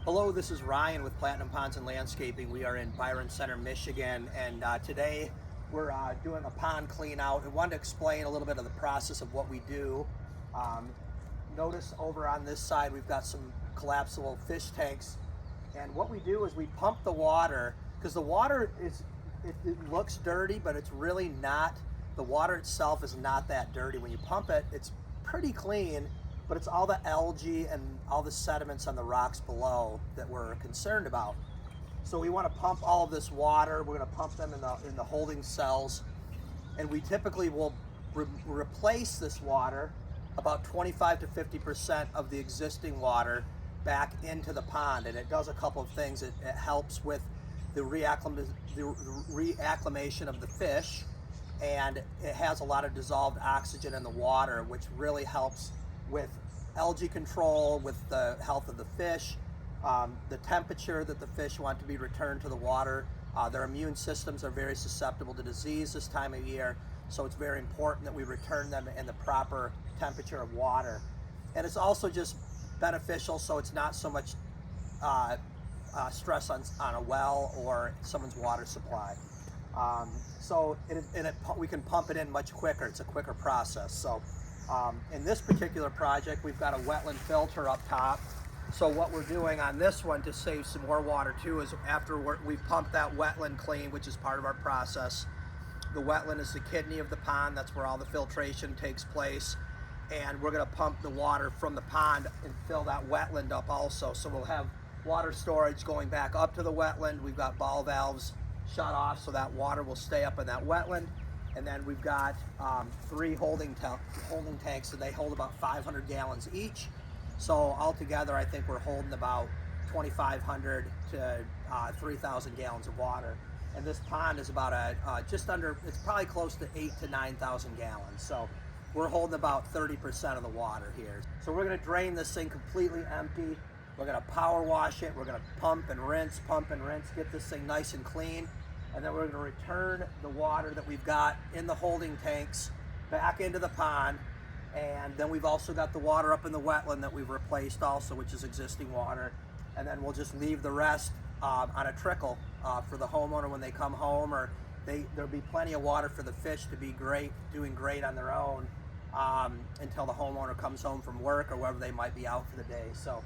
Hello, this is Ryan with Platinum Ponds and Landscaping. We are in Byron Center, Michigan, and today we're doing a pond clean out. I wanted to explain a little bit of the process of what we do. Um, Notice over on this side we've got some collapsible fish tanks, and what we do is we pump the water because the water it looks dirty, but it's really not. The water itself is not that dirty. When you pump it, it's pretty clean, but it's all the algae and all the sediments on the rocks below that we're concerned about. So we want to pump all of this water. We're going to pump them in the holding cells, and we typically will replace this water about 25 to 50% of the existing water back into the pond, and it does a couple of things. It helps with the reacclimation of the fish, and it has a lot of dissolved oxygen in the water, which really helps with algae control, with the health of the fish, the temperature that the fish want to be returned to the water. Their immune systems are very susceptible to disease this time of year, so it's very important that we return them in the proper temperature of water. And it's also just beneficial, so it's not so much stress on a well or someone's water supply. We can pump it in much quicker. It's a quicker process. So in this particular project, we've got a wetland filter up top. So what we're doing on this one to save some more water too is after we've pumped that wetland clean, which is part of our process. The wetland is the kidney of the pond. That's where all the filtration takes place. And we're going to pump the water from the pond and fill that wetland up also. So we'll have water storage going back up to the wetland. We've got ball valves shut off so that water will stay up in that wetland. And then we've got 3 holding tanks, and they hold about 500 gallons each. So altogether, I think we're holding about 2,500 to 3,000 gallons of water. And this pond is about it's probably close to 8,000 to 9,000 gallons. So we're holding about 30% of the water here. So we're going to drain this thing completely empty. We're going to power wash it. We're going to pump and rinse, get this thing nice and clean. And then we're going to return the water that we've got in the holding tanks back into the pond. And then we've also got the water up in the wetland that we've replaced also, which is existing water. And then we'll just leave the rest on a trickle for the homeowner when they come home, or there'll be plenty of water for the fish to be doing great on their own until the homeowner comes home from work or wherever they might be out for the day. So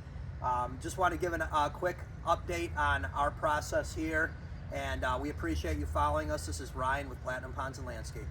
just want to give a quick update on our process here, and we appreciate you following us. This is Ryan with Platinum Ponds and Landscaping.